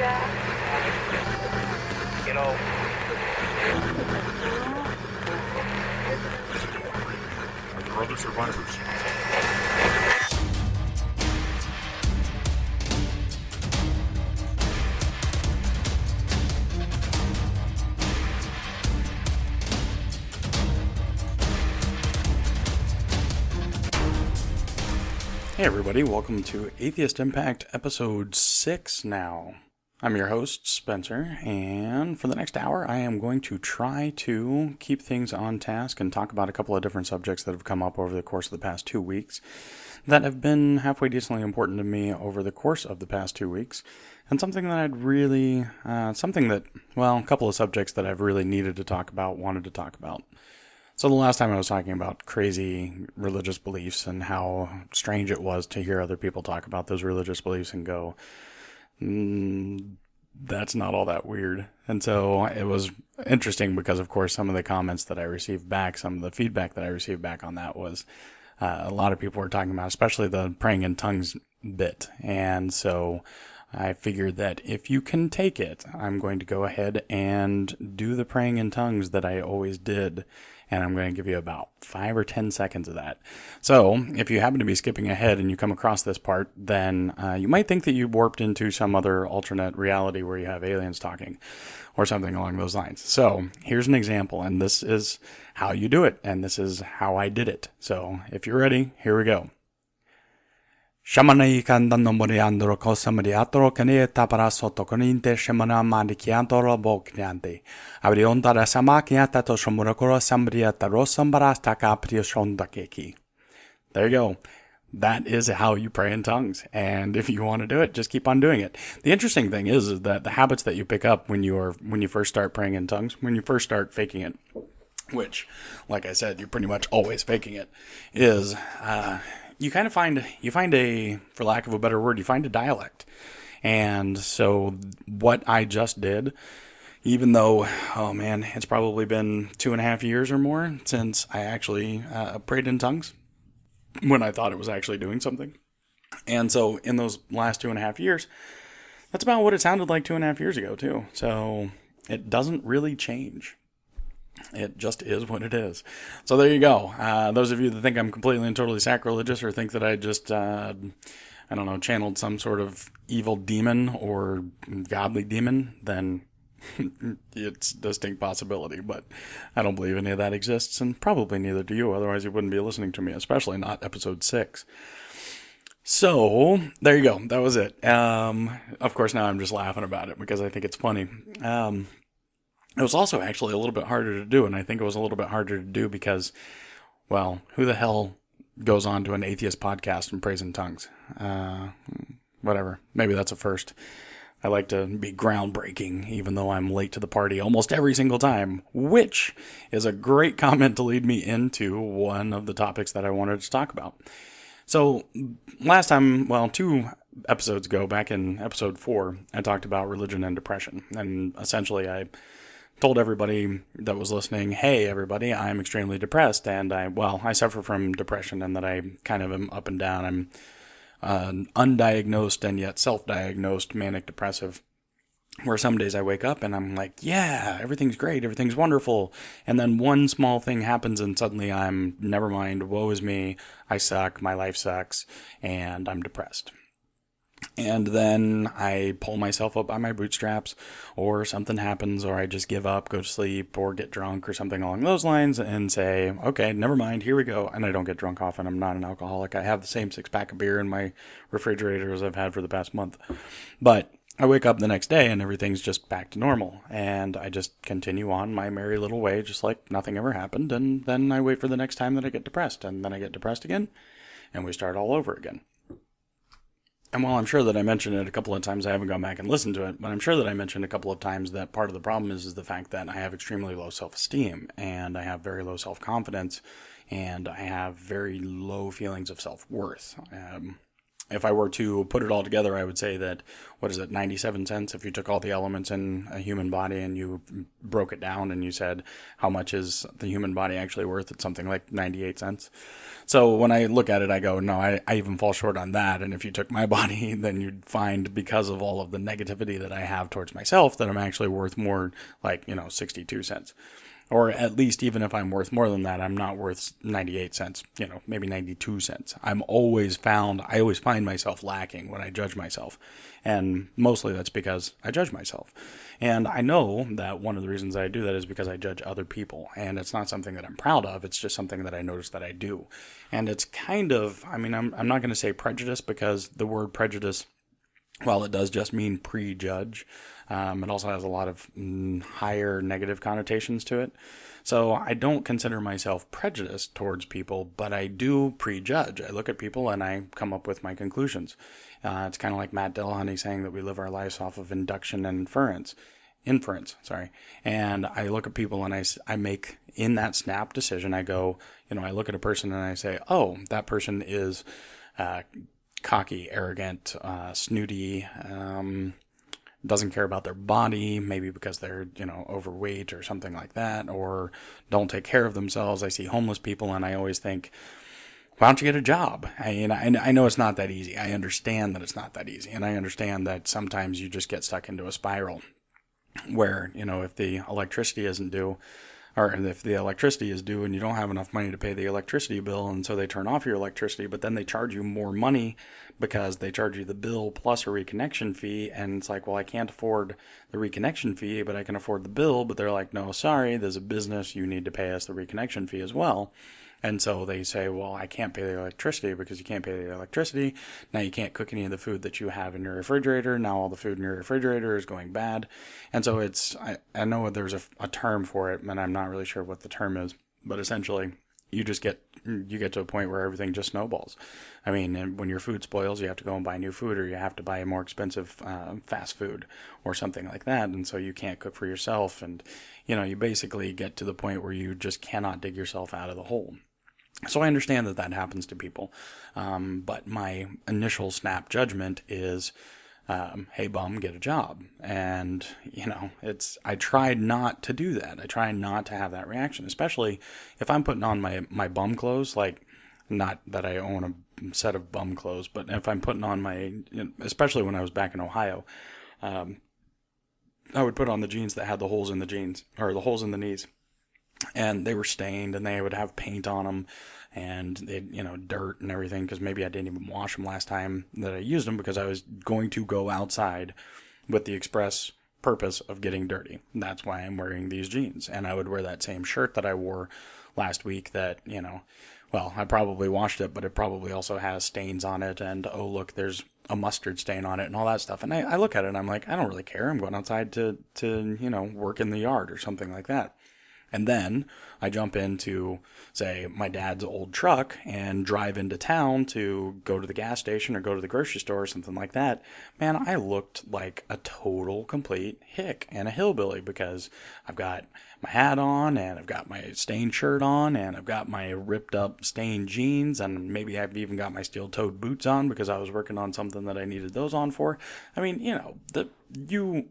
You know, Are there other survivors? Hey everybody, welcome to Atheist Impact episode 6 now. I'm your host, Spencer, and for the next hour I am going to try to keep things on task and talk about a couple of different subjects that have come up over the course of the past 2 weeks that have been halfway decently important to me over the course of the past 2 weeks, and something that a couple of subjects that I've really needed to talk about, wanted to talk about. So the last time I was talking about crazy religious beliefs and how strange it was to hear other people talk about those religious beliefs and go, that's not all that weird. And so it was interesting because, of course, some of the comments that I received back, some of the feedback that I received back on that was a lot of people were talking about, especially the praying in tongues bit. And so I figured that if you can take it, I'm going to go ahead and do the praying in tongues that I always did. And I'm going to give you about 5 or 10 seconds of that. So, if you happen to be skipping ahead and you come across this part, then you might think that you warped into some other alternate reality where you have aliens talking, or something along those lines. So, here's an example, and this is how you do it, and this is how I did it. So, if you're ready, here we go. Shamanai cantando moriandro cosa mariatro caneta para sotto coninte shamana manichiantoro bocniante. Abrionda da samakiata to shomurakoro sambriata rosambarasta caprio shondakeki. There you go. That is how you pray in tongues. And if you want to do it, just keep on doing it. The interesting thing is that the habits that you pick up when you first start praying in tongues, when you first start faking it, which, like I said, you're pretty much always faking it, is, you kind of find a, for lack of a better word, you find a dialect. And so what I just did, even though, oh man, it's probably been 2.5 years or more since I actually prayed in tongues, when I thought it was actually doing something. And so in those last 2.5 years, that's about what it sounded like 2.5 years ago too. So it doesn't really change. It just is what it is. So there you go. Those of you that think I'm completely and totally sacrilegious or think that I just, channeled some sort of evil demon or godly demon, then it's a distinct possibility. But I don't believe any of that exists, and probably neither do you. Otherwise, you wouldn't be listening to me, especially not episode 6. So there you go. That was it. Of course, now I'm just laughing about it because I think it's funny. It was also actually a little bit harder to do, and I think it was a little bit harder to do because, well, who the hell goes on to an atheist podcast and prays in tongues? Whatever. Maybe that's a first. I like to be groundbreaking, even though I'm late to the party almost every single time, which is a great comment to lead me into one of the topics that I wanted to talk about. So, last time, 2 episodes ago, back in episode 4, I talked about religion and depression, and essentially I told everybody that was listening, hey everybody, I'm extremely depressed, and I suffer from depression, and that I kind of am up and down. I'm undiagnosed and yet self-diagnosed manic depressive, where some days I wake up and I'm like, yeah, everything's great, everything's wonderful, and then one small thing happens and suddenly I'm, never mind, woe is me, I suck, my life sucks, and I'm depressed. And then I pull myself up by my bootstraps, or something happens, or I just give up, go to sleep, or get drunk, or something along those lines, and say, okay, never mind, here we go. And I don't get drunk often. I'm not an alcoholic. I have the same 6-pack of beer in my refrigerator as I've had for the past month. But I wake up the next day, and everything's just back to normal. And I just continue on my merry little way, just like nothing ever happened. And then I wait for the next time that I get depressed. And then I get depressed again, and we start all over again. And while I'm sure that I mentioned it a couple of times, I haven't gone back and listened to it, but I'm sure that I mentioned a couple of times that part of the problem is the fact that I have extremely low self-esteem, and I have very low self-confidence, and I have very low feelings of self-worth. if I were to put it all together, I would say that, 97 cents if you took all the elements in a human body and you broke it down and you said, how much is the human body actually worth? It's something like 98 cents. So when I look at it, I go, no, I even fall short on that. And if you took my body, then you'd find, because of all of the negativity that I have towards myself, that I'm actually worth more, 62 cents. Or at least, even if I'm worth more than that, I'm not worth 98 cents, maybe 92 cents. I always find myself lacking when I judge myself. And mostly that's because I judge myself. And I know that one of the reasons I do that is because I judge other people. And it's not something that I'm proud of. It's just something that I notice that I do. And it's kind of, I'm not going to say prejudice, because the word prejudice, while it does just mean prejudge, it also has a lot of higher negative connotations to it. So I don't consider myself prejudiced towards people, but I do prejudge. I look at people and I come up with my conclusions. It's kind of like Matt Dillahunty saying that we live our lives off of induction and inference. And I look at people and I make, in that snap decision, I go, I look at a person and I say, oh, that person is cocky, arrogant, snooty, doesn't care about their body, maybe because they're, overweight or something like that, or don't take care of themselves. I see homeless people and I always think, why don't you get a job? I know it's not that easy. I understand that it's not that easy. And I understand that sometimes you just get stuck into a spiral where, if the electricity isn't due, or if the electricity is due and you don't have enough money to pay the electricity bill, and so they turn off your electricity, but then they charge you more money because they charge you the bill plus a reconnection fee, and it's like, well, I can't afford the reconnection fee, but I can afford the bill, but they're like, no, sorry, there's a business, you need to pay us the reconnection fee as well. And so they say, well, I can't pay the electricity because you can't pay the electricity. Now you can't cook any of the food that you have in your refrigerator. Now all the food in your refrigerator is going bad. And so I know there's a term for it, and I'm not really sure what the term is, but essentially you get to a point where everything just snowballs. I mean, and when your food spoils, you have to go and buy new food, or you have to buy more expensive fast food or something like that. And so you can't cook for yourself. And, you basically get to the point where you just cannot dig yourself out of the hole. So I understand that happens to people, but my initial snap judgment is, hey bum, get a job. And, I try not to do that. I try not to have that reaction, especially if I'm putting on my bum clothes, like, not that I own a set of bum clothes, but if I'm putting on especially when I was back in Ohio, I would put on the jeans that had the holes in the jeans, or the holes in the knees. And they were stained, and they would have paint on them, and they, dirt and everything, because maybe I didn't even wash them last time that I used them, because I was going to go outside with the express purpose of getting dirty. That's why I'm wearing these jeans. And I would wear that same shirt that I wore last week that, well, I probably washed it, but it probably also has stains on it, and, oh, look, there's a mustard stain on it and all that stuff. And I look at it and I'm like, I don't really care. I'm going outside to work in the yard or something like that. And then I jump into, say, my dad's old truck and drive into town to go to the gas station or go to the grocery store or something like that. Man, I looked like a total complete hick and a hillbilly, because I've got my hat on, and I've got my stained shirt on, and I've got my ripped up stained jeans, and maybe I've even got my steel-toed boots on because I was working on something that I needed those on for. I mean,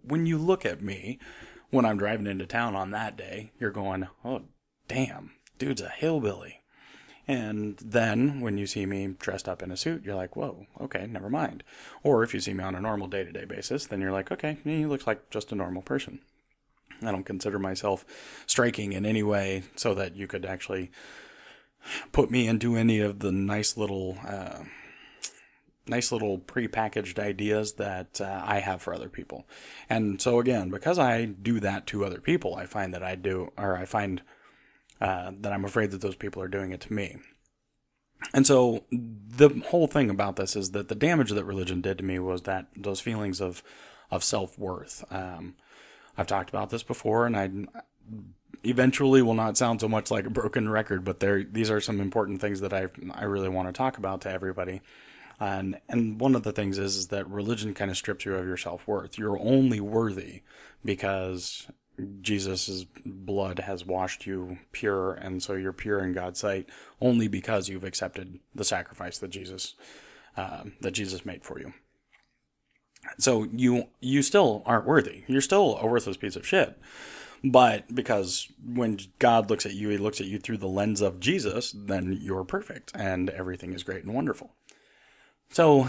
when you look at me, when I'm driving into town on that day, you're going, oh, damn, dude's a hillbilly. And then when you see me dressed up in a suit, you're like, whoa, okay, never mind. Or if you see me on a normal day-to-day basis, then you're like, okay, he looks like just a normal person. I don't consider myself striking in any way so that you could actually put me into any of the nice little prepackaged ideas that I have for other people. And so again, because I do that to other people, I find that that I'm afraid that those people are doing it to me. And so the whole thing about this is that the damage that religion did to me was that those feelings of self-worth. I've talked about this before, and I eventually will not sound so much like a broken record, but these are some important things that I really want to talk about to everybody. And one of the things is that religion kind of strips you of your self-worth. You're only worthy because Jesus' blood has washed you pure, and so you're pure in God's sight only because you've accepted the sacrifice that Jesus that Jesus made for you. So you still aren't worthy. You're still a worthless piece of shit. But because when God looks at you, he looks at you through the lens of Jesus, then you're perfect and everything is great and wonderful. So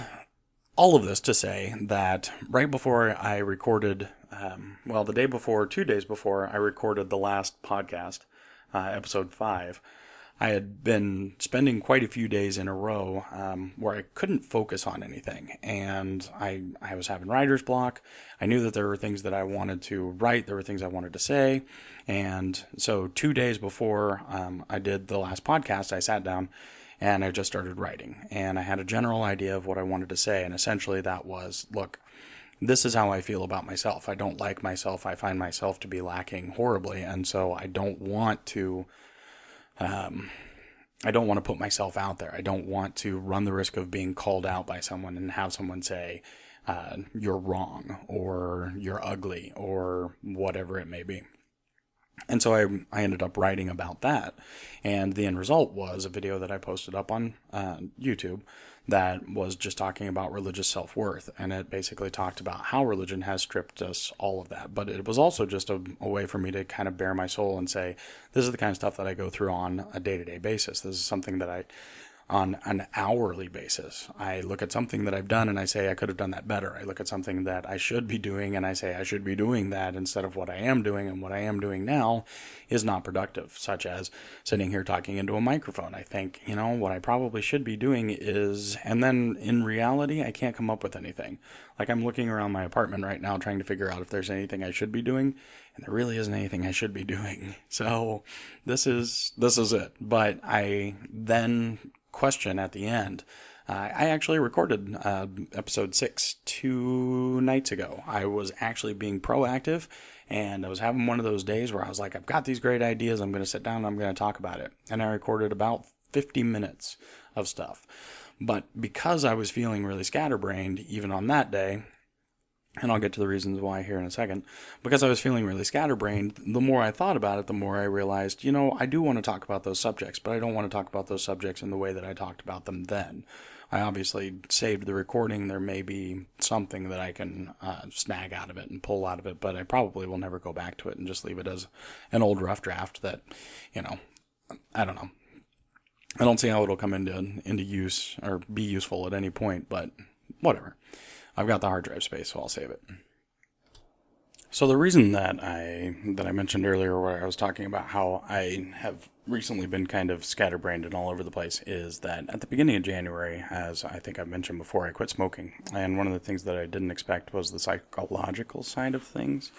all of this to say that right before I recorded, the day before, 2 days before I recorded the last podcast, episode 5, I had been spending quite a few days in a row where I couldn't focus on anything. And I was having writer's block. I knew that there were things that I wanted to write. There were things I wanted to say. And so 2 days before I did the last podcast, I sat down and I just started writing. And I had a general idea of what I wanted to say. And essentially that was, look, this is how I feel about myself. I don't like myself. I find myself to be lacking horribly. And so I don't want to put myself out there. I don't want to run the risk of being called out by someone and have someone say, you're wrong, or you're ugly, or whatever it may be. And so I ended up writing about that. And the end result was a video that I posted up on YouTube that was just talking about religious self-worth. And it basically talked about how religion has stripped us all of that. But it was also just a way for me to kind of bare my soul and say, this is the kind of stuff that I go through on a day-to-day basis. This is something that on an hourly basis, I look at something that I've done and I say I could have done that better. I look at something that I should be doing and I say I should be doing that instead of what I am doing, and what I am doing now is not productive, such as sitting here talking into a microphone. I think, what I probably should be doing is, and then in reality, I can't come up with anything. Like, I'm looking around my apartment right now trying to figure out if there's anything I should be doing, and there really isn't anything I should be doing. So this is it. But I then question at the end. I actually recorded episode 6 2 nights ago. I was actually being proactive, and I was having one of those days where I was like, I've got these great ideas. I'm going to sit down and I'm going to talk about it. And I recorded about 50 minutes of stuff. But because I was feeling really scatterbrained, even on that day, and I'll get to the reasons why here in a second, because I was feeling really scatterbrained, the more I thought about it, the more I realized, I do want to talk about those subjects, but I don't want to talk about those subjects in the way that I talked about them then. I obviously saved the recording. There may be something that I can snag out of it and pull out of it, but I probably will never go back to it and just leave it as an old rough draft that, I don't know. I don't see how it'll come into use or be useful at any point, but whatever. I've got the hard drive space, so I'll save it. So the reason that I mentioned earlier, where I was talking about how I have recently been kind of scatterbrained and all over the place, is that at the beginning of January, as I think I've mentioned before, I quit smoking. And one of the things that I didn't expect was the psychological side of things.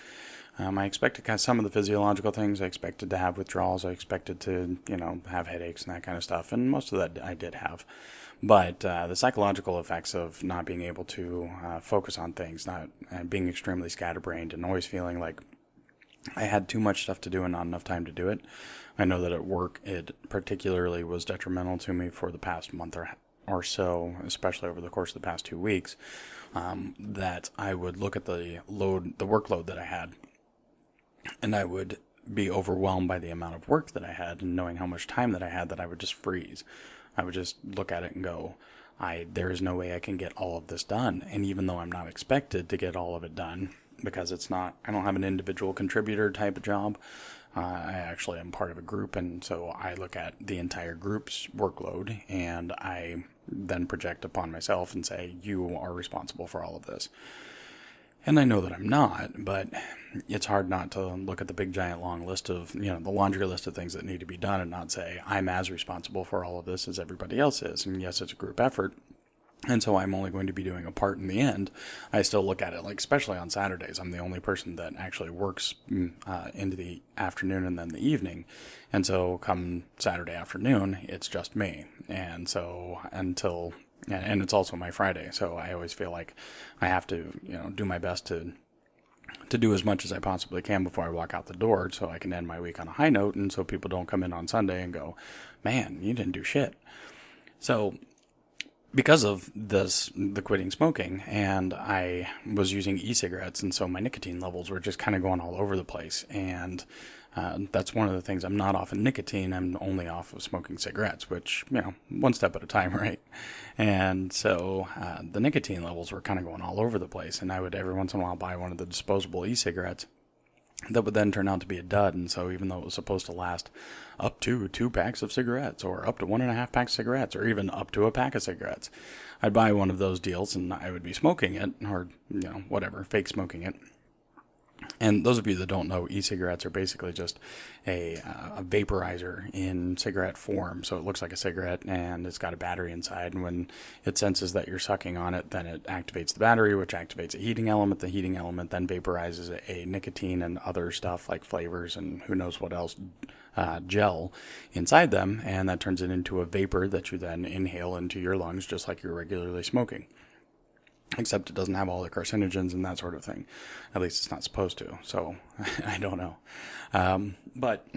I expected kind of some of the physiological things. I expected to have withdrawals. I expected to, have headaches and that kind of stuff. And most of that I did have. But the psychological effects of not being able to focus on things, and being extremely scatterbrained, and always feeling like I had too much stuff to do and not enough time to do it. I know that at work it particularly was detrimental to me for the past month or so, especially over the course of the past 2 weeks, that I would look at the workload that I had, and I would be overwhelmed by the amount of work that I had, and knowing how much time that I had, that I would just freeze. I would just look at it and go, there is no way I can get all of this done. And even though I'm not expected to get all of it done, because I don't have an individual contributor type of job, I actually am part of a group, and so I look at the entire group's workload, and I then project upon myself and say, you are responsible for all of this. And I know that I'm not, but it's hard not to look at the big giant long list of, the laundry list of things that need to be done, and not say, I'm as responsible for all of this as everybody else is. And yes, it's a group effort, and so I'm only going to be doing a part in the end. I still look at it like, especially on Saturdays, I'm the only person that actually works into the afternoon and then the evening. And so come Saturday afternoon, it's just me. And so and it's also my Friday, so I always feel like I have to, do my best to do as much as I possibly can before I walk out the door, so I can end my week on a high note, and so people don't come in on Sunday and go, man, you didn't do shit. So because of the quitting smoking, and I was using e-cigarettes, and so my nicotine levels were just kind of going all over the place. And that's one of the things. I'm not off of nicotine. I'm only off of smoking cigarettes, which, one step at a time, right? And so the nicotine levels were kind of going all over the place, and I would every once in a while buy one of the disposable e-cigarettes that would then turn out to be a dud. And so even though it was supposed to last up to 2 packs of cigarettes, or up to 1.5 packs of cigarettes, or even up to a pack of cigarettes, I'd buy one of those deals and I would be smoking it, or, whatever, fake smoking it. And those of you that don't know, e-cigarettes are basically just a vaporizer in cigarette form. So it looks like a cigarette, and it's got a battery inside. And when it senses that you're sucking on it, then it activates the battery, which activates a heating element. The heating element then vaporizes a nicotine and other stuff like flavors and who knows what else, gel inside them. And that turns it into a vapor that you then inhale into your lungs, just like you're regularly smoking. Except it doesn't have all the carcinogens and that sort of thing. At least it's not supposed to. So I don't know. But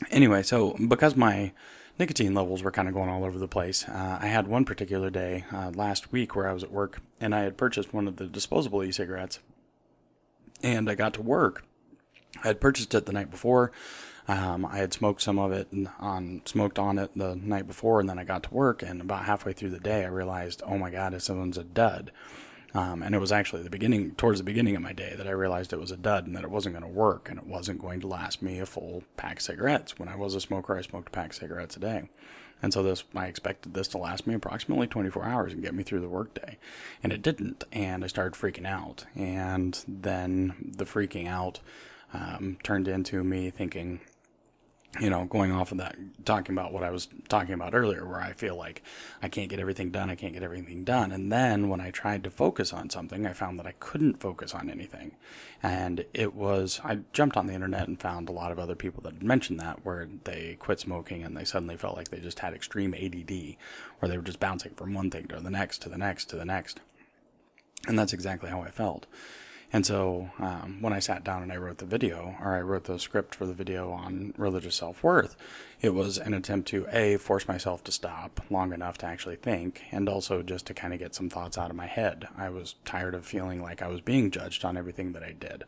anyway, so because my nicotine levels were kind of going all over the place, I had one particular day last week where I was at work, and I had purchased one of the disposable e-cigarettes. And I got to work. I had purchased it the night before. I had smoked some of it smoked on it the night before, and then I got to work, and about halfway through the day, I realized, oh my God, this one's a dud. And it was actually towards the beginning of my day, that I realized it was a dud and that it wasn't going to work, and it wasn't going to last me a full pack of cigarettes. When I was a smoker, I smoked a pack of cigarettes a day. And so I expected this to last me approximately 24 hours and get me through the workday. And it didn't, and I started freaking out. And then the freaking out turned into me thinking, going off of that, talking about what I was talking about earlier, where I feel like I can't get everything done. And then when I tried to focus on something, I found that I couldn't focus on anything. And I jumped on the internet and found a lot of other people that had mentioned that, where they quit smoking and they suddenly felt like they just had extreme ADD, where they were just bouncing from one thing to the next, to the next, to the next. And that's exactly how I felt. And so when I sat down and I wrote the script for the video on religious self-worth, it was an attempt to, A, force myself to stop long enough to actually think, and also just to kind of get some thoughts out of my head. I was tired of feeling like I was being judged on everything that I did.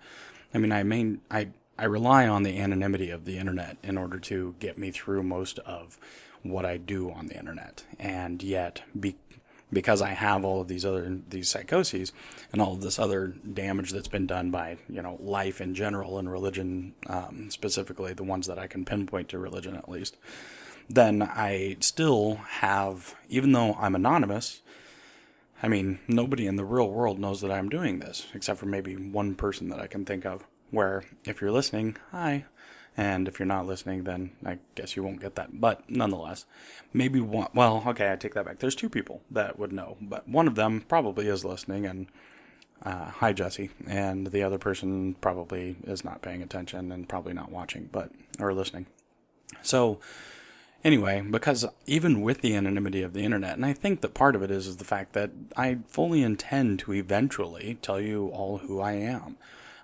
I mean, I rely on the anonymity of the internet in order to get me through most of what I do on the internet. And yet, because I have all of these psychoses and all of this other damage that's been done by, life in general and religion, specifically the ones that I can pinpoint to religion at least, then I still have, even though I'm anonymous, nobody in the real world knows that I'm doing this, except for maybe one person that I can think of, where if you're listening, hi. And if you're not listening, then I guess you won't get that. But nonetheless, maybe one. Well, okay, I take that back. There's 2 people that would know, but one of them probably is listening. And hi, Jesse. And the other person probably is not paying attention and probably not watching, or listening. So anyway, because even with the anonymity of the internet, and I think that part of it is the fact that I fully intend to eventually tell you all who I am.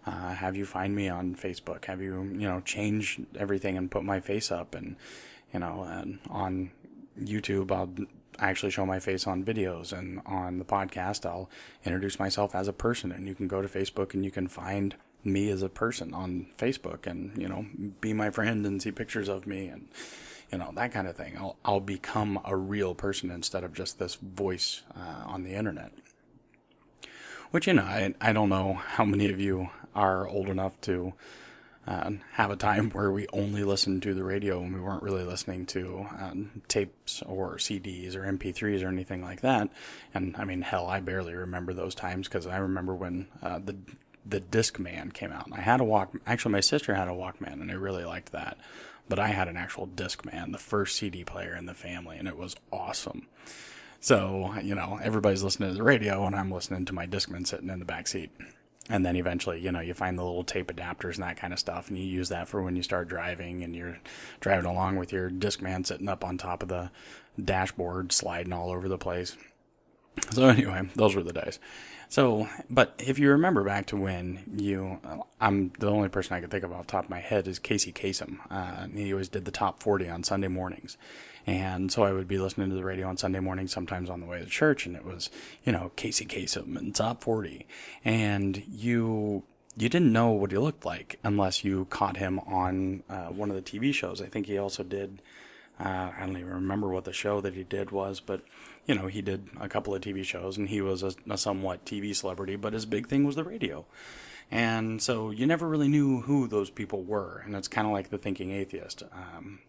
Have you find me on Facebook? Have you, change everything and put my face up? And, and on YouTube, I'll actually show my face on videos. And on the podcast, I'll introduce myself as a person. And you can go to Facebook and you can find me as a person on Facebook and, be my friend and see pictures of me and, that kind of thing. I'll become a real person instead of just this voice on the internet. Which, I don't know how many of you are old enough to have a time where we only listened to the radio and we weren't really listening to tapes or CDs or MP3s or anything like that. And hell, I barely remember those times, because I remember when the Discman came out. And I had actually my sister had a Walkman, and I really liked that. But I had an actual Discman, the first CD player in the family, and it was awesome. So, everybody's listening to the radio and I'm listening to my Discman sitting in the back seat. And then eventually, you find the little tape adapters and that kind of stuff, and you use that for when you start driving and you're driving along with your Discman sitting up on top of the dashboard, sliding all over the place. So anyway, those were the days. So, but if you remember back to when I'm the only person I can think of off the top of my head is Casey Kasem. He always did the top 40 on Sunday mornings. And so I would be listening to the radio on Sunday morning, sometimes on the way to church, and it was, Casey Kasem and top 40. And you didn't know what he looked like unless you caught him on one of the TV shows. I think he also did, I don't even remember what the show that he did was, but, he did a couple of TV shows, and he was a somewhat TV celebrity, but his big thing was the radio. And so you never really knew who those people were, and it's kind of like the Thinking Atheist.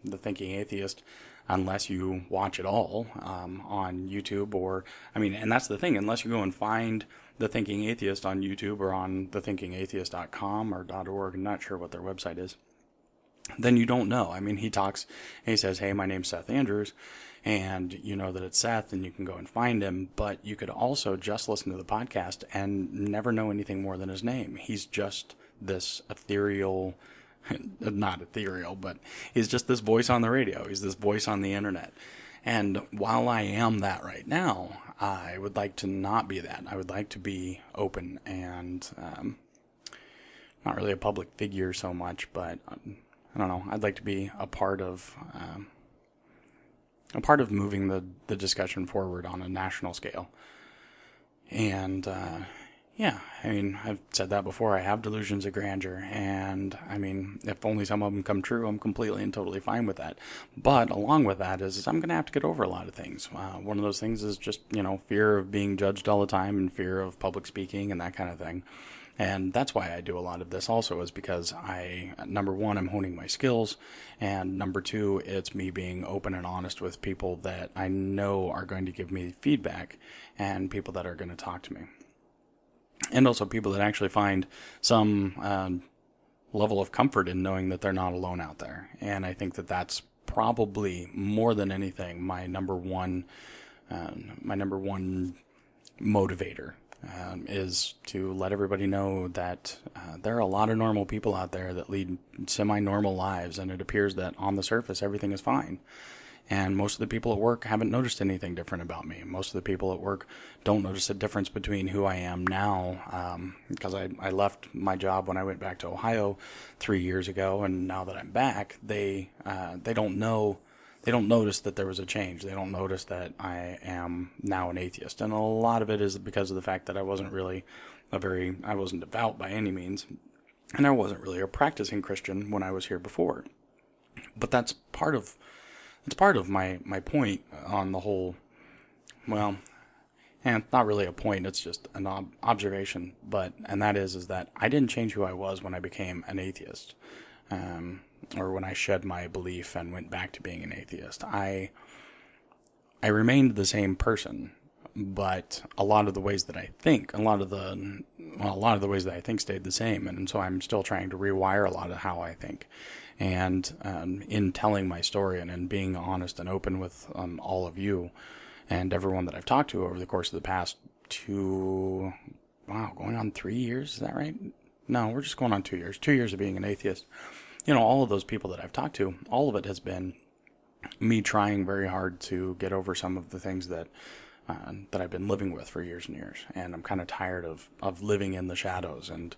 The Thinking Atheist, unless you watch it all on YouTube and that's the thing, unless you go and find the Thinking Atheist on YouTube or on thethinkingatheist.com or .org, I'm not sure what their website is, then you don't know. He talks, and he says, hey, my name's Seth Andrews, and you know that it's Seth, and you can go and find him, but you could also just listen to the podcast and never know anything more than his name. He's just this ethereal, not ethereal, but he's just this voice on the radio. He's this voice on the internet. And while I am that right now, I would like to not be that. I would like to be open and not really a public figure so much, but I don't know. I'd like to be a part of moving the discussion forward on a national scale. And I've said that before. I have delusions of grandeur, and if only some of them come true, I'm completely and totally fine with that. But along with that is I'm going to have to get over a lot of things. One of those things is just fear of being judged all the time and fear of public speaking and that kind of thing. And that's why I do a lot of this also, is because number one, I'm honing my skills, and number two, it's me being open and honest with people that I know are going to give me feedback and people that are going to talk to me. And also people that actually find some level of comfort in knowing that they're not alone out there. And I think that that's probably more than anything my number one motivator. Is to let everybody know that there are a lot of normal people out there that lead semi-normal lives, and it appears that on the surface everything is fine. And most of the people at work haven't noticed anything different about me. Most of the people at work don't notice a difference between who I am now, because I left my job when I went back to Ohio 3 years ago, and now that I'm back, they don't know. They don't notice that there was a change. They don't notice that I am now an atheist. And a lot of it is because of the fact that I wasn't really I wasn't devout by any means. And I wasn't really a practicing Christian when I was here before. But that's part of my point on the whole, and it's not really a point, it's just an observation. And that is that I didn't change who I was when I became an atheist. Or when I shed my belief and went back to being an atheist. I remained the same person, but a lot of the ways that I think, stayed the same, and so I'm still trying to rewire a lot of how I think. And in telling my story and in being honest and open with all of you and everyone that I've talked to over the course of the past going on 3 years, is that right? No, we're just going on 2 years. 2 years of being an atheist. All of those people that I've talked to, all of it has been me trying very hard to get over some of the things that I've been living with for years and years. And I'm kind of tired of living in the shadows. And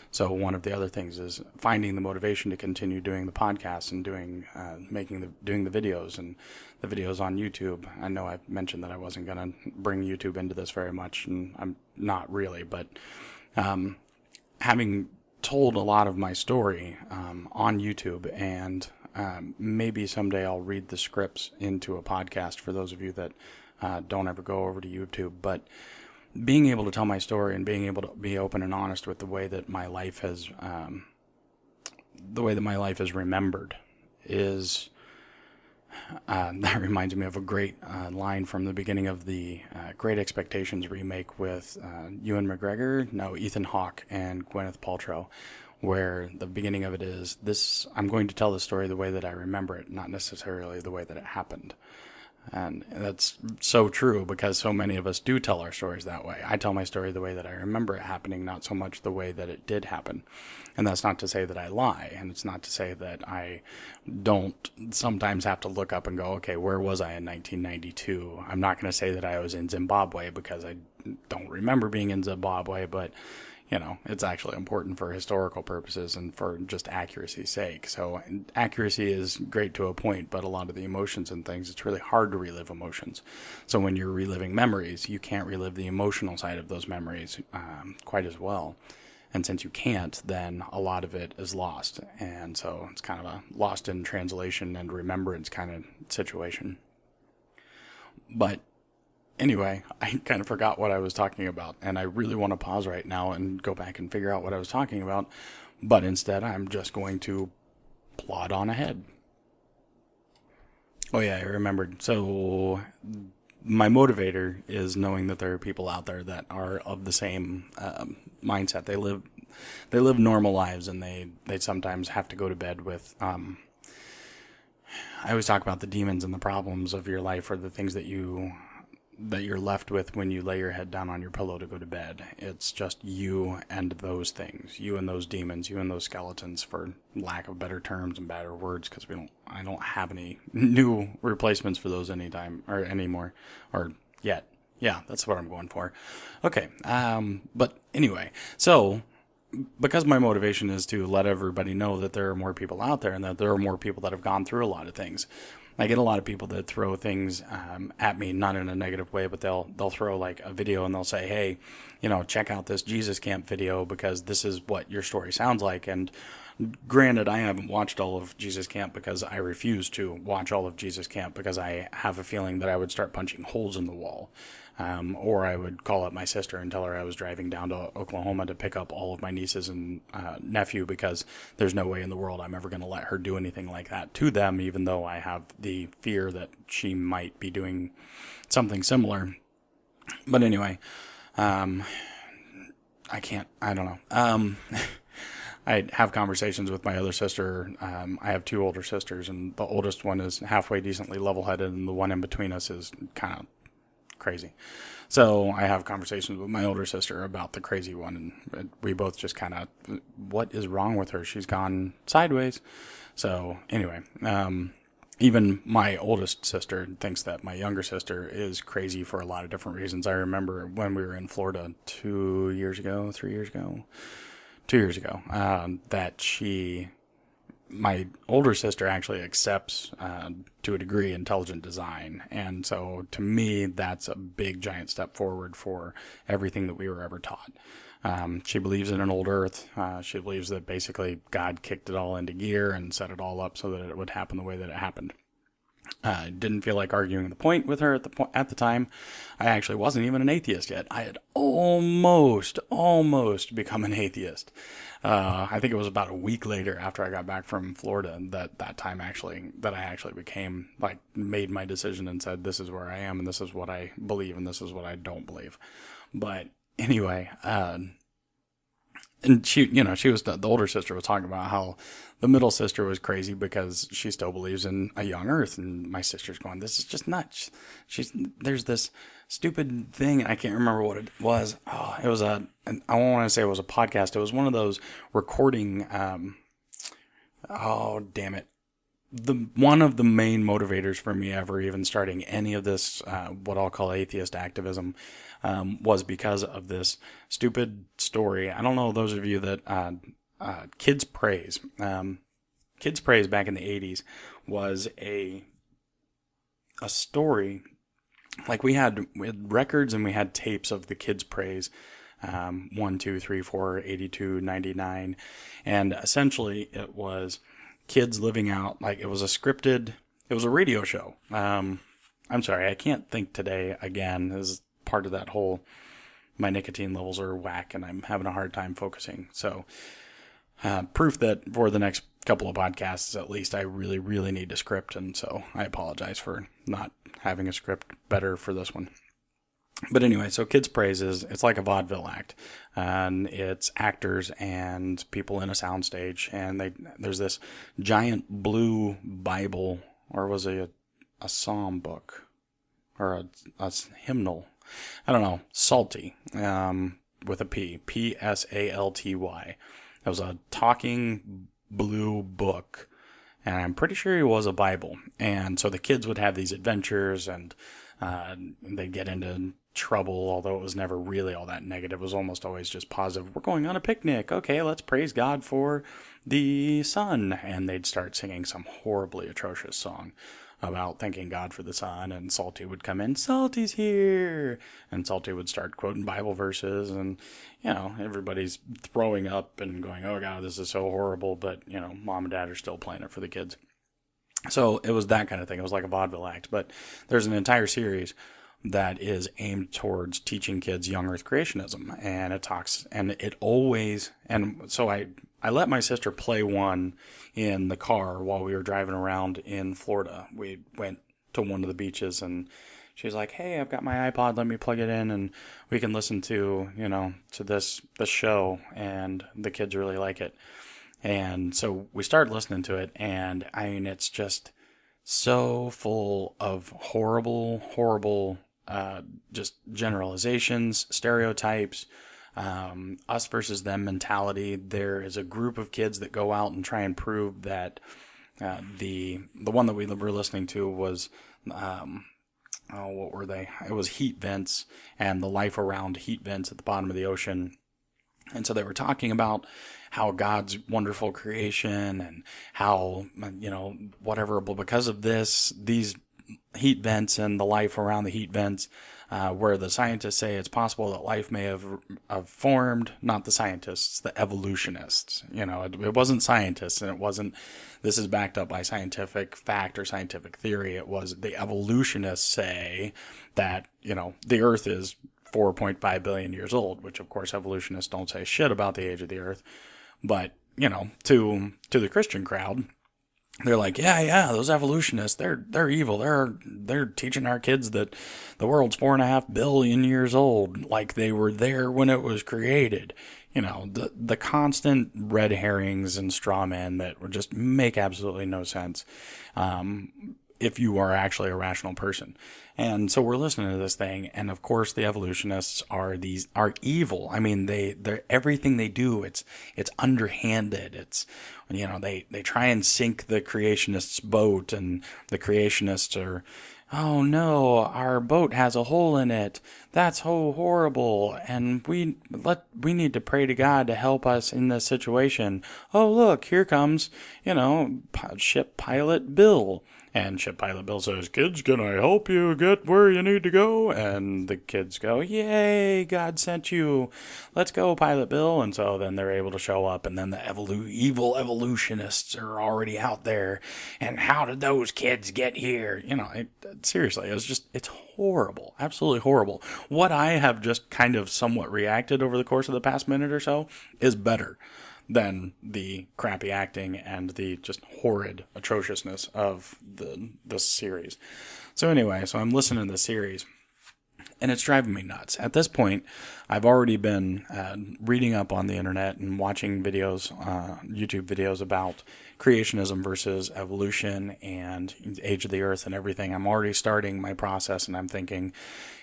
so one of the other things is finding the motivation to continue doing the podcast and doing the videos and the videos on YouTube. I know I've mentioned that I wasn't going to bring YouTube into this very much, and I'm not really, but having told a lot of my story on YouTube, and maybe someday I'll read the scripts into a podcast for those of you that don't ever go over to YouTube. But being able to tell my story and being able to be open and honest with the way that my life has remembered is that reminds me of a great line from the beginning of the Great Expectations remake with Ethan Hawke and Gwyneth Paltrow, where the beginning of it is this: I'm going to tell the story the way that I remember it, not necessarily the way that it happened. And that's so true because so many of us do tell our stories that way. I tell my story the way that I remember it happening, not so much the way that it did happen. And that's not to say that I lie, and it's not to say that I don't sometimes have to look up and go, okay, where was I in 1992? I'm not going to say that I was in Zimbabwe because I don't remember being in Zimbabwe, but it's actually important for historical purposes and for just accuracy's sake. So accuracy is great to a point, but a lot of the emotions and things, it's really hard to relive emotions. So when you're reliving memories, you can't relive the emotional side of those memories quite as well. And since you can't, then a lot of it is lost. And so it's kind of a lost in translation and remembrance kind of situation. But anyway, I kind of forgot what I was talking about, and I really want to pause right now and go back and figure out what I was talking about, but instead I'm just going to plod on ahead. Oh yeah, I remembered. So my motivator is knowing that there are people out there that are of the same mindset. They live normal lives, and they sometimes have to go to bed with I always talk about the demons and the problems of your life, or the things that you're left with when you lay your head down on your pillow to go to bed. It's just you and those things, you and those demons, you and those skeletons, for lack of better terms and better words, because I don't have any new replacements for those anytime or anymore, or yet. Yeah, that's what I'm going for. Okay, but anyway, so because my motivation is to let everybody know that there are more people out there and that there are more people that have gone through a lot of things. I get a lot of people that throw things at me, not in a negative way, but they'll throw like a video and they'll say, hey, check out this Jesus Camp video because this is what your story sounds like. And granted, I haven't watched all of Jesus Camp because I refuse to watch all of Jesus Camp because I have a feeling that I would start punching holes in the wall. Or I would call up my sister and tell her I was driving down to Oklahoma to pick up all of my nieces and nephew, because there's no way in the world I'm ever going to let her do anything like that to them, even though I have the fear that she might be doing something similar. But anyway, I don't know. I have conversations with my other sister. I have two older sisters, and the oldest one is halfway decently level-headed, and the one in between us is kind of crazy. So I have conversations with my older sister about the crazy one, and we both just kind of, what is wrong with her? She's gone sideways. So anyway, even my oldest sister thinks that my younger sister is crazy for a lot of different reasons. I remember when we were in Florida 2 years ago, that my older sister actually accepts, to a degree, intelligent design. And so to me, that's a big, giant step forward for everything that we were ever taught. She believes in an old earth. She believes that basically God kicked it all into gear and set it all up so that it would happen the way that it happened. Didn't feel like arguing the point with her at the time. I actually wasn't even an atheist yet. I had almost become an atheist. I think it was about a week later after I got back from Florida that I actually became, like, made my decision and said, this is where I am and this is what I believe and this is what I don't believe. But anyway, and she was the older sister was talking about how the middle sister was crazy because she still believes in a young earth, and my sister's going, this is just nuts. There's this stupid thing, I can't remember what it was. Oh, it was I don't want to say it was a podcast. It was one of those recording. Oh damn it! One of the main motivators for me ever even starting any of this, what I'll call atheist activism, was because of this stupid story. I don't know, those of you that Kids Praise. Kids Praise back in the 80s was a story. Like we had records and we had tapes of the Kids Praise, 1, 2, 3, 4, 82, 99. And essentially it was kids living out, like it was a radio show. I'm sorry, I can't think today again. This is part of that whole, my nicotine levels are whack and I'm having a hard time focusing. So, proof that for the next couple of podcasts, at least, I really, really need a script. And so I apologize for not having a script better for this one. But anyway, so Kids Praise it's like a vaudeville act, and it's actors and people in a soundstage, and there's this giant blue Bible, or was it a psalm book? or a hymnal. I don't know, Salty, with a P, Psalty. It was a talking blue book, and I'm pretty sure it was a Bible. And so the kids would have these adventures, and they'd get into trouble, although it was never really all that negative. It was almost always just positive. We're going on a picnic. Okay, let's praise God for the sun. And they'd start singing some horribly atrocious song about thanking God for the sun, and Salty would come in, Salty's here, and Salty would start quoting Bible verses, and, everybody's throwing up and going, oh God, this is so horrible, but, mom and dad are still playing it for the kids. So it was that kind of thing. It was like a vaudeville act, but there's an entire series that is aimed towards teaching kids young earth creationism, and so I let my sister play one in the car while we were driving around in Florida. We went to one of the beaches, and she's like, hey, I've got my iPod, let me plug it in, and we can listen to, to this show, and the kids really like it. And so we started listening to it, and it's just so full of horrible, just generalizations, stereotypes, us versus them mentality. There is a group of kids that go out and try and prove that the one that we were listening to was what were they? It was heat vents and the life around heat vents at the bottom of the ocean. And so they were talking about how God's wonderful creation and how, whatever, but because of these heat vents and the life around the heat vents, where the scientists say it's possible that life may have formed, not the scientists, the evolutionists. It wasn't scientists, and it wasn't, this is backed up by scientific fact or scientific theory. It was the evolutionists say that, the earth is 4.5 billion years old, which of course evolutionists don't say shit about the age of the earth. But, to the Christian crowd, they're like, yeah, those evolutionists, they're evil. They're teaching our kids that the world's 4.5 billion years old, like they were there when it was created. The constant red herrings and straw men that would just make absolutely no sense. If you are actually a rational person. And so we're listening to this thing, and of course the evolutionists are evil. I mean, they're everything they do, it's underhanded. It's, they try and sink the creationists' boat, and the creationists are, oh no, our boat has a hole in it. That's so horrible. And we need to pray to God to help us in this situation. Oh, look, here comes, ship pilot Bill. And ship pilot Bill says, kids, can I help you get where you need to go? And the kids go, yay, God sent you. Let's go, Pilot Bill. And so then they're able to show up, and then the evil evolutionists are already out there. And how did those kids get here? Seriously, it's horrible. Absolutely horrible. What I have just kind of somewhat reacted over the course of the past minute or so is better than the crappy acting and the just horrid atrociousness of this series. So anyway, I'm listening to the series, and it's driving me nuts. At this point, I've already been reading up on the internet and watching videos, YouTube videos about creationism versus evolution and age of the earth and everything. I'm already starting my process, and I'm thinking,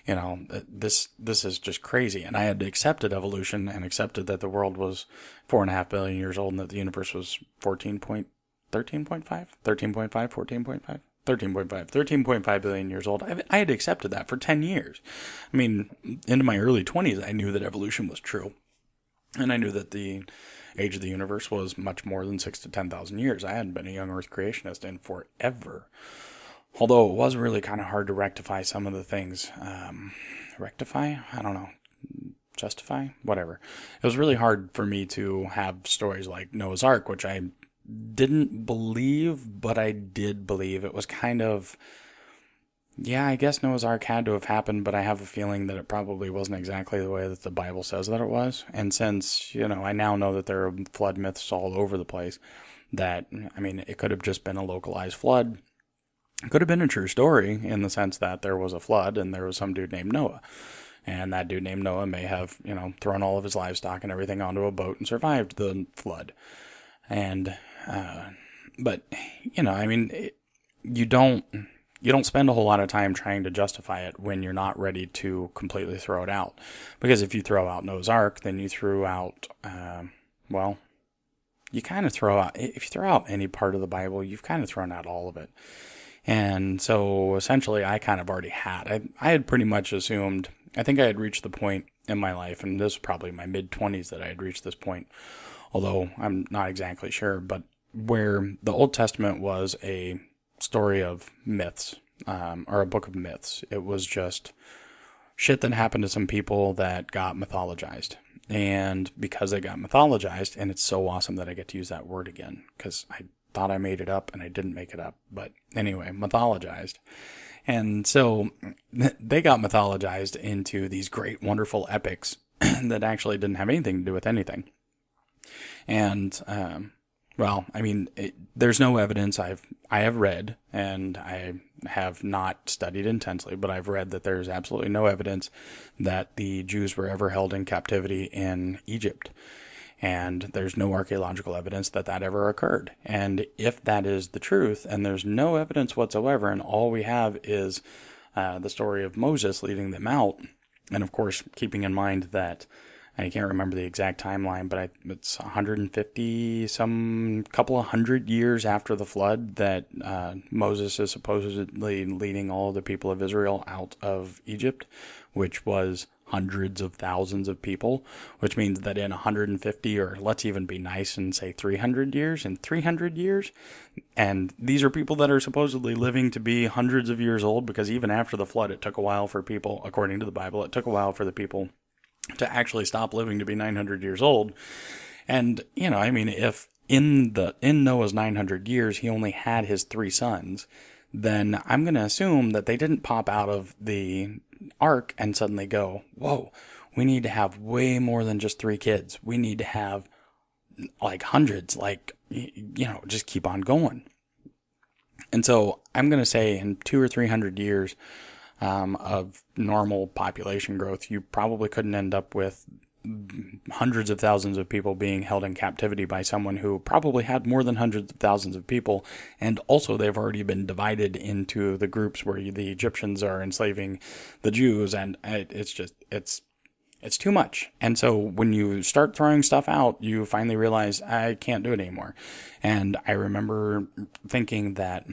this is just crazy. And I had accepted evolution and accepted that the world was 4.5 billion years old and that the universe was 13.5 billion years old. I had accepted that for 10 years. I mean, into my early 20s, I knew that evolution was true. And I knew that the age of the universe was much more than 6,000 to 10,000 years. I hadn't been a young earth creationist in forever. Although it was really kind of hard to rectify some of the things. Rectify? I don't know. Justify? Whatever. It was really hard for me to have stories like Noah's Ark, which I didn't believe, but I did believe. It was kind of, I guess Noah's Ark had to have happened, but I have a feeling that it probably wasn't exactly the way that the Bible says that it was. And since, I now know that there are flood myths all over the place, that, it could have just been a localized flood. It could have been a true story in the sense that there was a flood and there was some dude named Noah. And that dude named Noah may have, thrown all of his livestock and everything onto a boat and survived the flood. And, but, you don't you don't spend a whole lot of time trying to justify it when you're not ready to completely throw it out. Because if you throw out Noah's Ark, then you threw out, well, you kind of throw out, if you throw out any part of the Bible, you've kind of thrown out all of it. And so essentially I kind of already had, I had pretty much assumed, I think I had reached the point in my life, and this was probably my mid-20s that I had reached this point, although I'm not exactly sure, but where the Old Testament was a story of myths, or a book of myths. It was just shit that happened to some people that got mythologized. And because they got mythologized, and it's so awesome that I get to use that word again, because I thought I made it up and I didn't make it up. But anyway, mythologized. And so they got mythologized into these great, wonderful epics that actually didn't have anything to do with anything. And, well, I mean, there's no evidence. I have read, and I have not studied intensely, but I've read that there's absolutely no evidence that the Jews were ever held in captivity in Egypt. And there's no archaeological evidence that that ever occurred. And if that is the truth, and there's no evidence whatsoever, and all we have is the story of Moses leading them out, and of course, keeping in mind that I can't remember the exact timeline, but it's 150, some couple of hundred years after the flood that Moses is supposedly leading all of the people of Israel out of Egypt, which was hundreds of thousands of people, which means that in 150, or let's even be nice and say 300 years, and these are people that are supposedly living to be hundreds of years old, because even after the flood, it took a while for people, according to the Bible, it took a while for the people to actually stop living to be 900 years old. And, you know, I mean, if in Noah's 900 years, he only had his 3 sons, then I'm going to assume that they didn't pop out of the ark and suddenly go, whoa, we need to have way more than just 3 kids. We need to have like hundreds, like, you know, just keep on going. And so I'm going to say in 200 or 300 years, of normal population growth, you probably couldn't end up with hundreds of thousands of people being held in captivity by someone who probably had more than hundreds of thousands of people. And also they've already been divided into the groups where the Egyptians are enslaving the Jews. And it's too much. And so when you start throwing stuff out, you finally realize I can't do it anymore. And I remember thinking that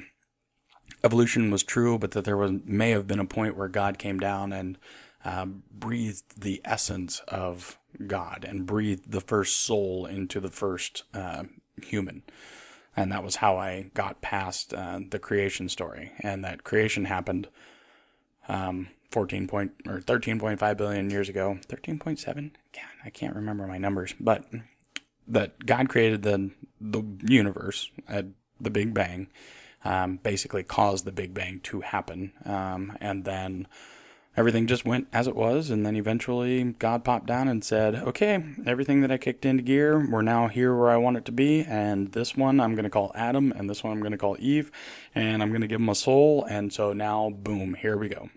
evolution was true, but that there may have been a point where God came down and breathed the essence of God and breathed the first soul into the first human. And that was how I got past the creation story. And that creation happened 13.5 billion years ago. 13.7? God, I can't remember my numbers. But that God created the universe at the Big Bang. Basically caused the Big Bang to happen. And then everything just went as it was. And then eventually God popped down and said, okay, everything that I kicked into gear, we're now here where I want it to be. And this one I'm going to call Adam, and this one I'm going to call Eve, and I'm going to give them a soul. And so now, boom, here we go.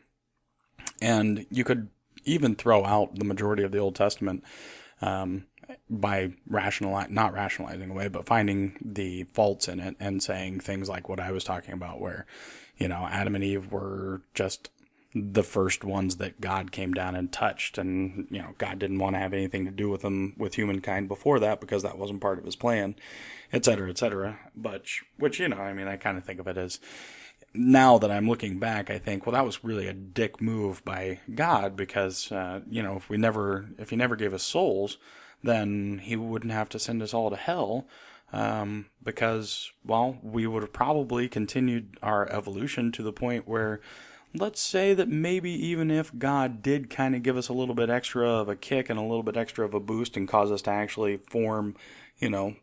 And you could even throw out the majority of the Old Testament, by not rationalizing away, but finding the faults in it and saying things like what I was talking about, where, you know, Adam and Eve were just the first ones that God came down and touched, and, you know, God didn't want to have anything to do with them, with humankind before that, because that wasn't part of his plan, etc., etc. But, which, you know, I mean, I kind of think of it as, now that I'm looking back, I think, well, that was really a dick move by God, because, you know, if he never gave us souls, then he wouldn't have to send us all to hell, because, well, we would have probably continued our evolution to the point where, let's say that maybe even if God did kind of give us a little bit extra of a kick and a little bit extra of a boost and cause us to actually form, you know,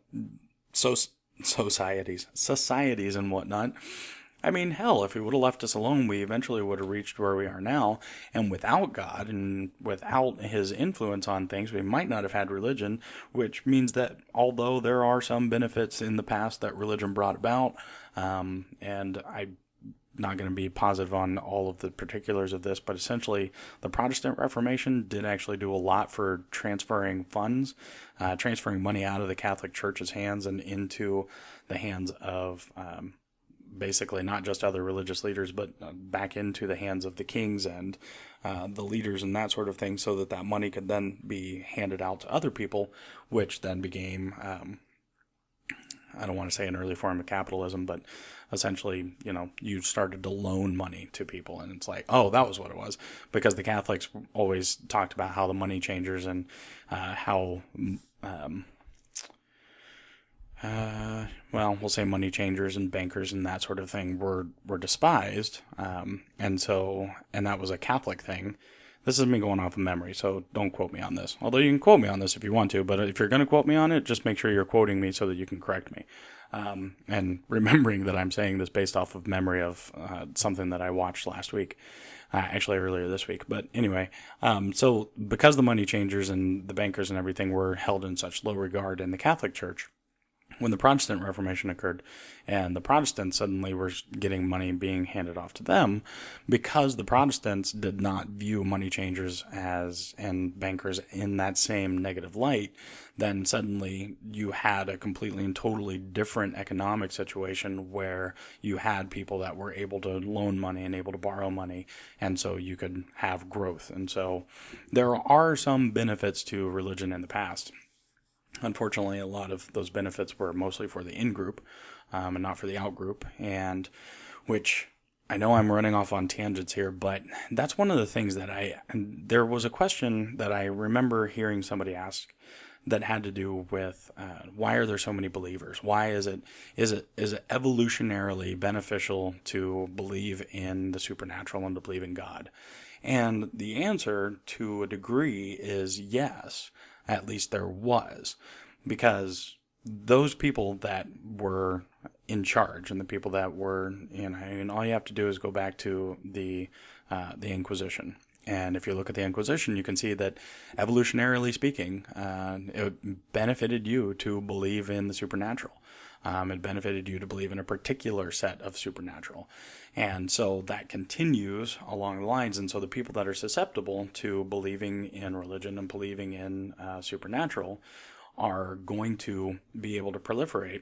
societies and whatnot, I mean, hell, if he would have left us alone, we eventually would have reached where we are now. And without God and without his influence on things, we might not have had religion, which means that although there are some benefits in the past that religion brought about, and I'm not going to be positive on all of the particulars of this, but essentially the Protestant Reformation did actually do a lot for transferring funds, transferring money out of the Catholic Church's hands and into the hands of basically not just other religious leaders, but back into the hands of the kings and the leaders and that sort of thing, so that that money could then be handed out to other people, which then became, I don't want to say an early form of capitalism, but essentially, you started to loan money to people, and it's like, oh, that was what it was, because the Catholics always talked about how the money changers and how, we'll say money changers and bankers and that sort of thing were despised, and that was a Catholic thing. This is me going off of memory, so don't quote me on this. Although you can quote me on this if you want to, but if you're going to quote me on it, just make sure you're quoting me so that you can correct me. And remembering that I'm saying this based off of memory of something that I watched last week, actually earlier this week. But anyway, so because the money changers and the bankers and everything were held in such low regard in the Catholic Church, when the Protestant Reformation occurred and the Protestants suddenly were getting money being handed off to them, because the Protestants did not view money changers and bankers in that same negative light, then suddenly you had a completely and totally different economic situation where you had people that were able to loan money and able to borrow money, and so you could have growth. And so there are some benefits to religion in the past. Unfortunately, a lot of those benefits were mostly for the in-group and not for the out-group, and which I know I'm running off on tangents here, but that's one of the things that there was a question that I remember hearing somebody ask that had to do with why are there so many believers? Why is it evolutionarily beneficial to believe in the supernatural and to believe in God? And the answer to a degree is yes. At least there was, because those people that were in charge and the people that were, all you have to do is go back to the Inquisition. And if you look at the Inquisition, you can see that evolutionarily speaking, it benefited you to believe in the supernatural. It benefited you to believe in a particular set of supernatural. And so that continues along the lines. And so the people that are susceptible to believing in religion and believing in supernatural are going to be able to proliferate,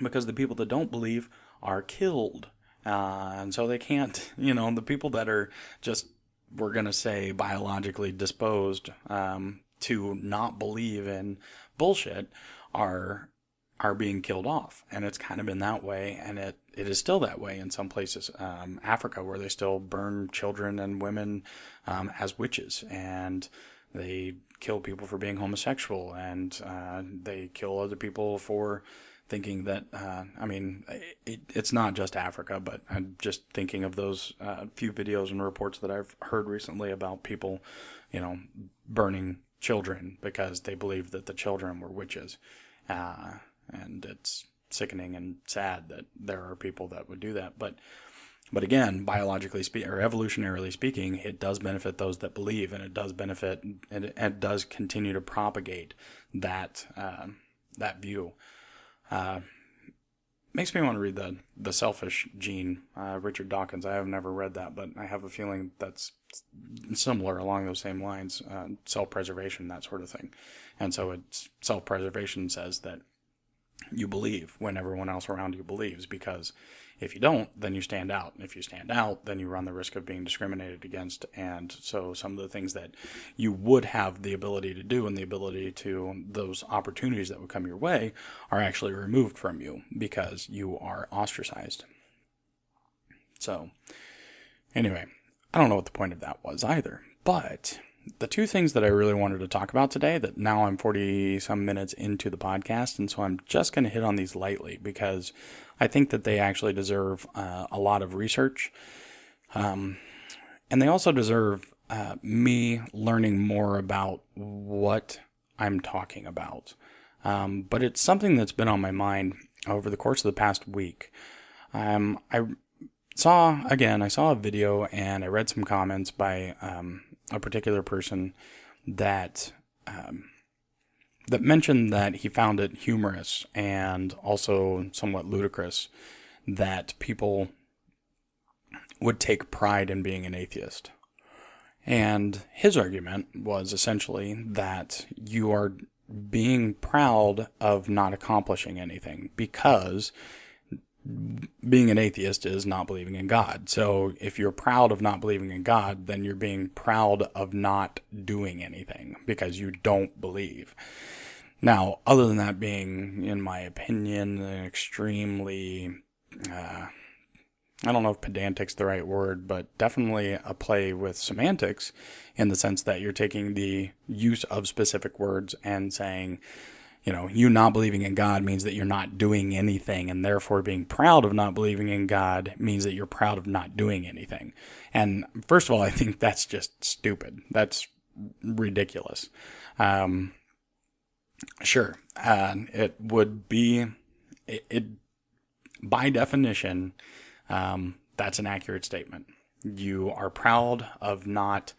because the people that don't believe are killed. And so they can't, the people that are just, we're going to say, biologically disposed to not believe in bullshit are being killed off. And it's kind of been that way, and it is still that way in some places. Africa, where they still burn children and women as witches, and they kill people for being homosexual, and they kill other people for thinking that, it's not just Africa, but I'm just thinking of those few videos and reports that I've heard recently about people, burning children because they believed that the children were witches. And it's sickening and sad that there are people that would do that. But again, biologically speaking, or evolutionarily speaking, it does benefit those that believe, and it does benefit, and it does continue to propagate that view. Makes me want to read the Selfish Gene, Richard Dawkins. I have never read that, but I have a feeling that's similar along those same lines, self-preservation, that sort of thing. And so self-preservation says that you believe when everyone else around you believes, because if you don't, then you stand out. And if you stand out, then you run the risk of being discriminated against. And so some of the things that you would have the ability to do and the ability to, those opportunities that would come your way, are actually removed from you because you are ostracized. So anyway, I don't know what the point of that was either, but the two things that I really wanted to talk about today, that now I'm 40 some minutes into the podcast, and so I'm just going to hit on these lightly because I think that they actually deserve a lot of research. And they also deserve me learning more about what I'm talking about. But it's something that's been on my mind over the course of the past week. I saw a video and I read some comments by a particular person that mentioned that he found it humorous and also somewhat ludicrous that people would take pride in being an atheist. And his argument was essentially that you are being proud of not accomplishing anything, because being an atheist is not believing in God. So if you're proud of not believing in God, then you're being proud of not doing anything because you don't believe. Now, other than that being, in my opinion, an extremely, I don't know if pedantic's the right word, but definitely a play with semantics in the sense that you're taking the use of specific words and saying, you not believing in God means that you're not doing anything, and therefore being proud of not believing in God means that you're proud of not doing anything. And first of all, I think that's just stupid. That's ridiculous. Sure, it would be, it by definition, that's an accurate statement. You are proud of not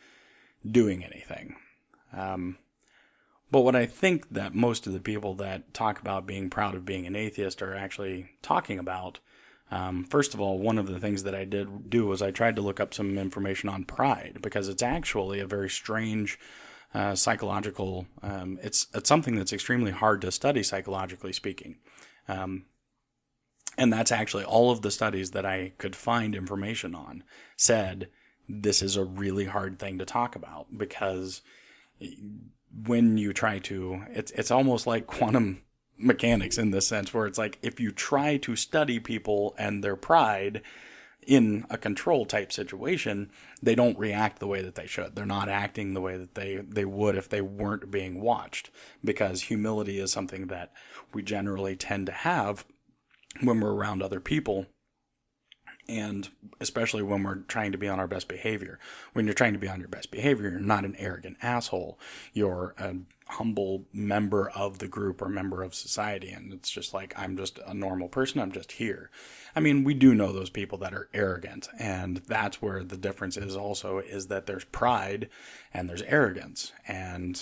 doing anything. But what I think that most of the people that talk about being proud of being an atheist are actually talking about, first of all, one of the things that I did do was I tried to look up some information on pride, because it's actually a very strange psychological, it's something that's extremely hard to study psychologically speaking. And that's actually all of the studies that I could find information on said this is a really hard thing to talk about, because when you try to, it's almost like quantum mechanics in this sense, where it's like if you try to study people and their pride in a control type situation, they don't react the way that they should. They're not acting the way that they would if they weren't being watched, because humility is something that we generally tend to have when we're around other people, and especially when we're trying to be on our best behavior. When you're trying to be on your best behavior, you're not an arrogant asshole. You're a humble member of the group or member of society, and it's just like, I'm just a normal person, I'm just here. I mean, we do know those people that are arrogant, and that's where the difference is also, is that there's pride and there's arrogance. And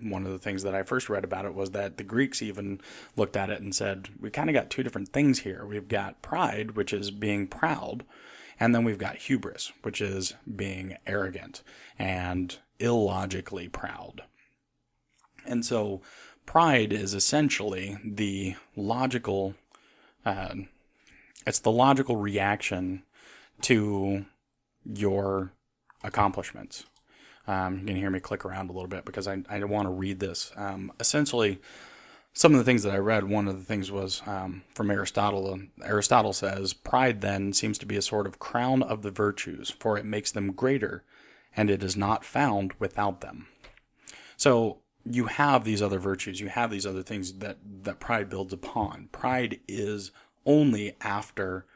one of the things that I first read about it was that the Greeks even looked at it and said, we kind of got two different things here. We've got pride, which is being proud, and then we've got hubris, which is being arrogant and illogically proud. And so pride is essentially the logical, it's the logical reaction to your accomplishments. You can hear me click around a little bit because I want to read this. Essentially, some of the things that I read, one of the things was from Aristotle. Aristotle says, pride then seems to be a sort of crown of the virtues, for it makes them greater, and it is not found without them. So you have these other virtues, you have these other things that pride builds upon. Pride is only after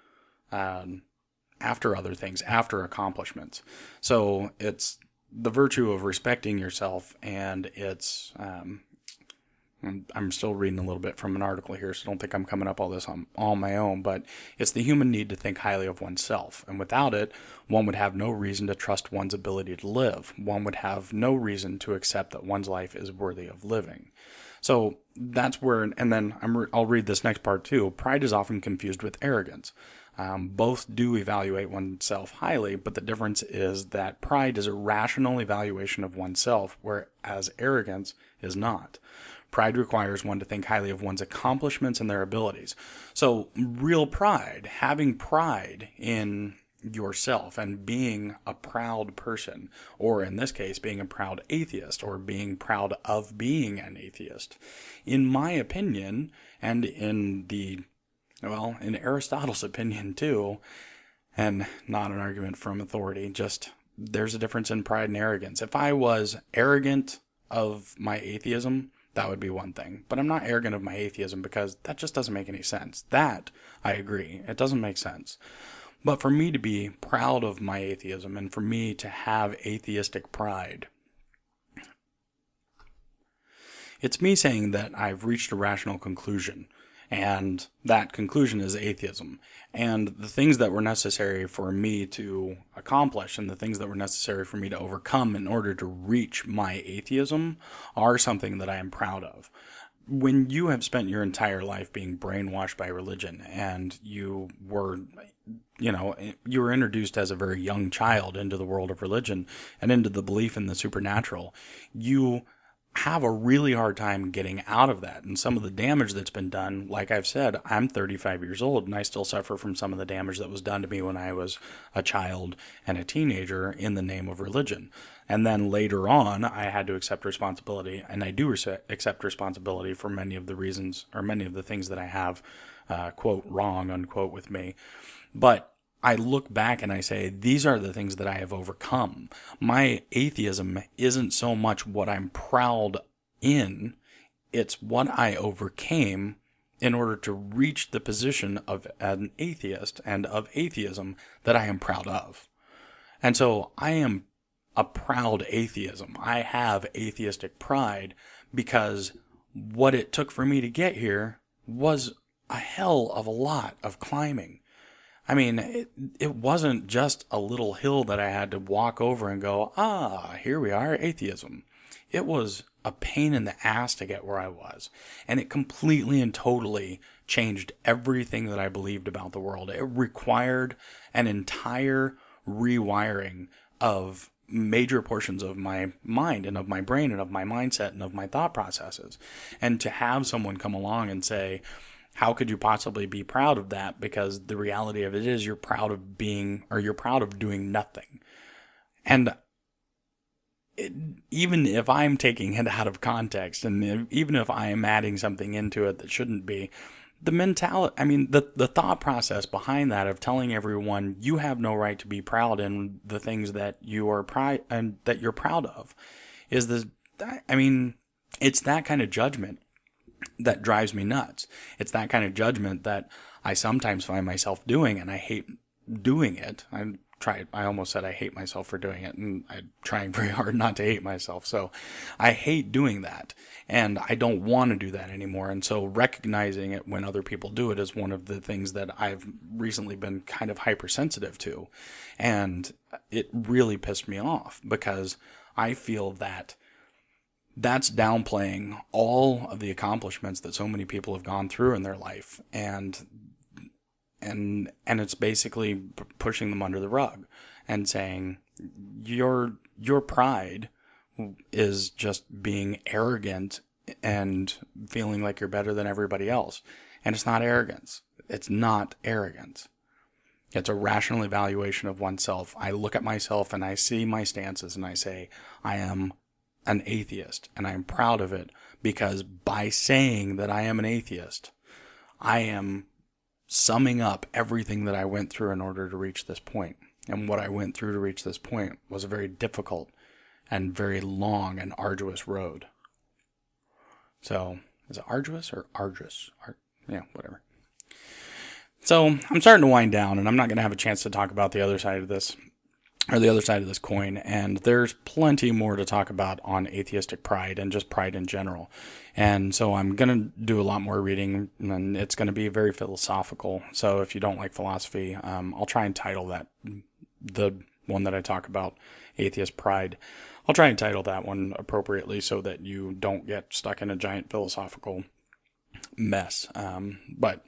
other things, after accomplishments. So it's the virtue of respecting yourself, and it's I'm still reading a little bit from an article here, so don't think I'm coming up all this on my own, but it's the human need to think highly of oneself, and without it, one would have no reason to trust one's ability to live. One would have no reason to accept that one's life is worthy of living. So that's where, and then I'll read this next part too. Pride is often confused with arrogance. Both do evaluate oneself highly, but the difference is that pride is a rational evaluation of oneself, whereas arrogance is not. Pride requires one to think highly of one's accomplishments and their abilities. So real pride, having pride in yourself and being a proud person, or in this case, being a proud atheist, or being proud of being an atheist, in my opinion, and in Aristotle's opinion too, and not an argument from authority, just there's a difference in pride and arrogance. If I was arrogant of my atheism, that would be one thing. But I'm not arrogant of my atheism, because that just doesn't make any sense. That, I agree, it doesn't make sense. But for me to be proud of my atheism, and for me to have atheistic pride, it's me saying that I've reached a rational conclusion, and that conclusion is atheism. And the things that were necessary for me to accomplish, and the things that were necessary for me to overcome in order to reach my atheism, are something that I am proud of. When you have spent your entire life being brainwashed by religion, and you were introduced as a very young child into the world of religion and into the belief in the supernatural, you have a really hard time getting out of that. And some of the damage that's been done, like I've said, I'm 35 years old and I still suffer from some of the damage that was done to me when I was a child and a teenager in the name of religion. And then later on, I had to accept responsibility, and I do accept responsibility for many of the reasons, or many of the things that I have, quote, wrong, unquote, with me. But I look back and I say, these are the things that I have overcome. My atheism isn't so much what I'm proud in, it's what I overcame in order to reach the position of an atheist and of atheism that I am proud of. And so I am a proud atheism. I have atheistic pride because what it took for me to get here was a hell of a lot of climbing. I mean, it wasn't just a little hill that I had to walk over and go, here we are, atheism. It was a pain in the ass to get where I was. And it completely and totally changed everything that I believed about the world. It required an entire rewiring of major portions of my mind and of my brain and of my mindset and of my thought processes. And to have someone come along and say, how could you possibly be proud of that? Because the reality of it is you're proud of doing nothing. And even if I'm taking it out of context, and even if I am adding something into it that shouldn't be, the mentality, the thought process behind that of telling everyone you have no right to be proud in the things that you are that you're proud of, is it's that kind of judgment that drives me nuts. It's that kind of judgment that I sometimes find myself doing, and I hate doing it. I almost said I hate myself for doing it, and I'm trying very hard not to hate myself. So I hate doing that, and I don't want to do that anymore. And so recognizing it when other people do it is one of the things that I've recently been kind of hypersensitive to. And it really pissed me off because I feel that that's downplaying all of the accomplishments that so many people have gone through in their life. And it's basically pushing them under the rug and saying your pride is just being arrogant and feeling like you're better than everybody else. And it's not arrogance. It's not arrogance. It's a rational evaluation of oneself. I look at myself and I see my stances and I say, I am an atheist, and I am proud of it, because by saying that I am an atheist, I am summing up everything that I went through in order to reach this point. And what I went through to reach this point was a very difficult and very long and arduous road. So, is it arduous or arduous? Yeah, whatever. So, I'm starting to wind down, and I'm not going to have a chance to talk about the other side of this, or the other side of this coin, and there's plenty more to talk about on atheistic pride and just pride in general. And so I'm going to do a lot more reading, and it's going to be very philosophical. So if you don't like philosophy, I'll try and title that, the one that I talk about, Atheist Pride. I'll try and title that one appropriately so that you don't get stuck in a giant philosophical mess. But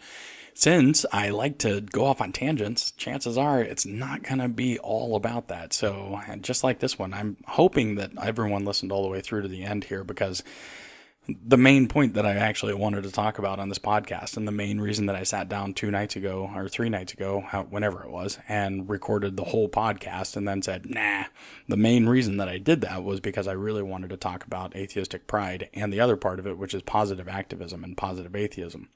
since I like to go off on tangents, chances are it's not going to be all about that. So just like this one, I'm hoping that everyone listened all the way through to the end here, because the main point that I actually wanted to talk about on this podcast, and the main reason that I sat down 2 nights ago or 3 nights ago, whenever it was, and recorded the whole podcast and then said, the main reason that I did that was because I really wanted to talk about atheistic pride and the other part of it, which is positive activism and positive atheism.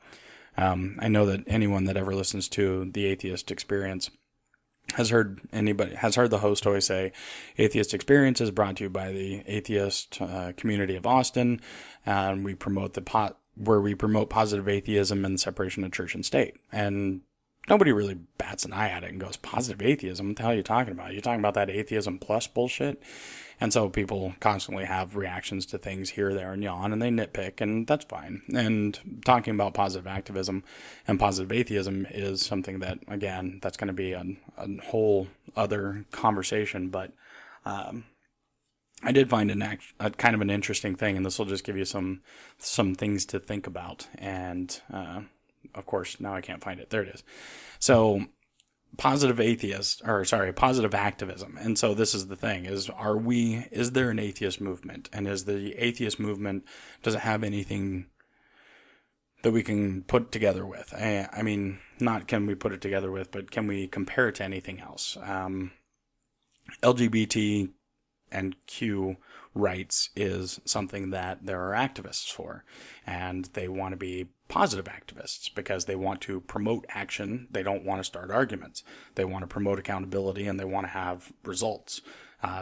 I know that anyone that ever listens to the Atheist Experience has heard the host always say, Atheist Experience is brought to you by the atheist community of Austin, and we promote where we promote positive atheism and the separation of church and state. And nobody really bats an eye at it and goes, positive atheism? What the hell are you talking about? You're talking about that atheism plus bullshit? And so people constantly have reactions to things here, there, and yon, and they nitpick, and that's fine. And talking about positive activism and positive atheism is something that, again, that's going to be a whole other conversation. But I did find a kind of an interesting thing, and this will just give you some things to think about. And of course, now I can't find it. There it is. So positive positive activism. And so this is the thing: is there an atheist movement, and is the atheist movement, does it have anything that we can put together with? I mean, not can we put it together with, but can we compare it to anything else? LGBT and Q rights is something that there are activists for, and they want to be positive activists because they want to promote action. They don't want to start arguments. They want to promote accountability, and they want to have results.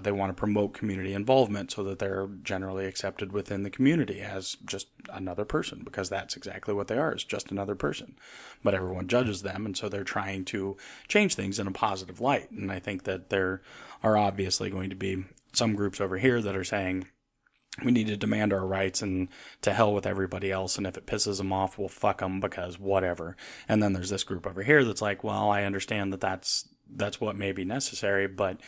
They want to promote community involvement so that they're generally accepted within the community as just another person, because that's exactly what they are, is just another person. But everyone judges them, and so they're trying to change things in a positive light. And I think that there are obviously going to be some groups over here that are saying we need to demand our rights, and to hell with everybody else, and if it pisses them off, we'll fuck them because whatever. And then there's this group over here that's like, well, I understand that that's what may be necessary, but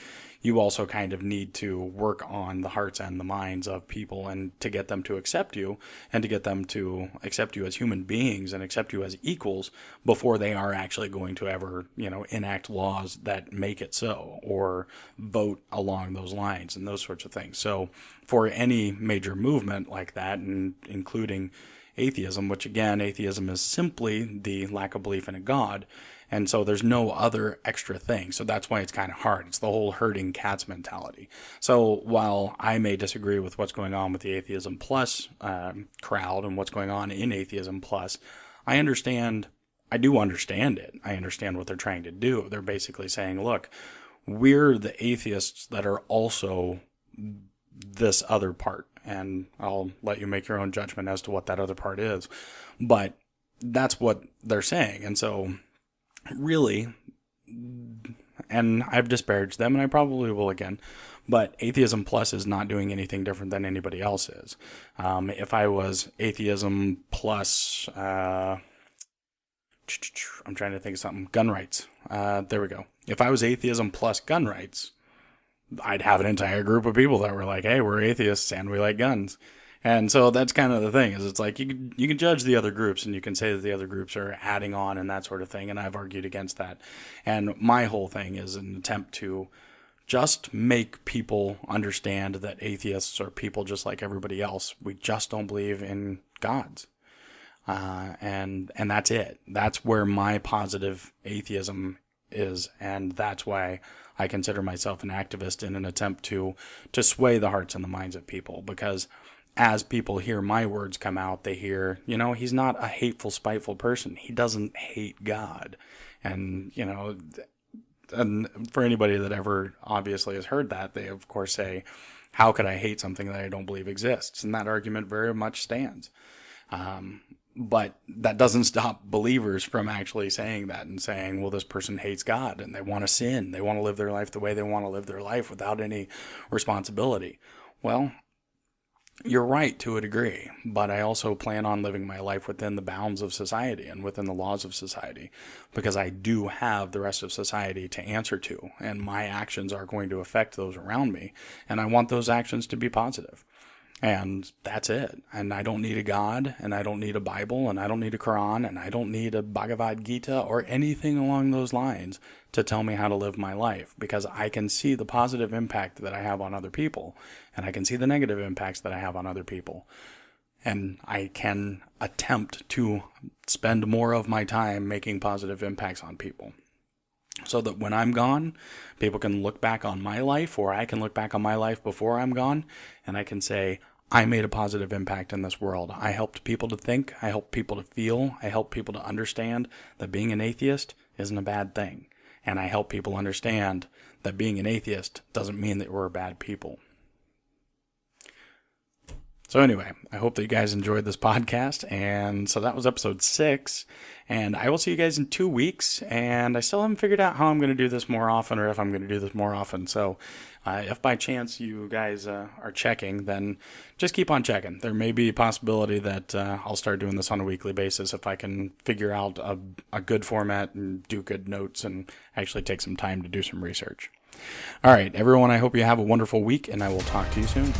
you also kind of need to work on the hearts and the minds of people, and to get them to accept you, and to get them to accept you as human beings and accept you as equals before they are actually going to ever, enact laws that make it so, or vote along those lines and those sorts of things. So for any major movement like that, and including atheism, which again, atheism is simply the lack of belief in a God. And so there's no other extra thing. So that's why it's kind of hard. It's the whole herding cats mentality. So while I may disagree with what's going on with the Atheism Plus crowd and what's going on in Atheism Plus, I do understand it. I understand what they're trying to do. They're basically saying, look, we're the atheists that are also this other part. And I'll let you make your own judgment as to what that other part is. But that's what they're saying. And so really, and I've disparaged them, and I probably will again, but Atheism Plus is not doing anything different than anybody else is. If I was Atheism Plus, I'm trying to think of something, gun rights. There we go. If I was Atheism Plus gun rights, I'd have an entire group of people that were like, hey, we're atheists and we like guns. And so that's kind of the thing, is it's like you can judge the other groups, and you can say that the other groups are adding on and that sort of thing, and I've argued against that. And my whole thing is an attempt to just make people understand that atheists are people just like everybody else. We just don't believe in gods. And that's it. That's where my positive atheism is, and that's why I consider myself an activist in an attempt to sway the hearts and the minds of people, because as people hear my words come out, they hear, he's not a hateful, spiteful person. He doesn't hate God. And, and for anybody that ever obviously has heard that, they of course say, how could I hate something that I don't believe exists? And that argument very much stands. But that doesn't stop believers from actually saying that and saying, well, this person hates God and they want to sin. They want to live their life the way they want to live their life without any responsibility. Well, you're right to a degree, but I also plan on living my life within the bounds of society and within the laws of society, because I do have the rest of society to answer to, and my actions are going to affect those around me, and I want those actions to be positive. And that's it. And I don't need a God, and I don't need a Bible, and I don't need a Quran, and I don't need a Bhagavad Gita or anything along those lines to tell me how to live my life, because I can see the positive impact that I have on other people, and I can see the negative impacts that I have on other people. And I can attempt to spend more of my time making positive impacts on people, so that when I'm gone, people can look back on my life, or I can look back on my life before I'm gone, and I can say, I made a positive impact in this world. I helped people to think, I helped people to feel, I helped people to understand that being an atheist isn't a bad thing. And I help people understand that being an atheist doesn't mean that we're bad people. So anyway, I hope that you guys enjoyed this podcast. And so that was episode 6. And I will see you guys in 2 weeks. And I still haven't figured out how I'm going to do this more often, or if I'm going to do this more often. So if by chance you guys are checking, then just keep on checking. There may be a possibility that I'll start doing this on a weekly basis if I can figure out a good format and do good notes and actually take some time to do some research. All right, everyone, I hope you have a wonderful week, and I will talk to you soon.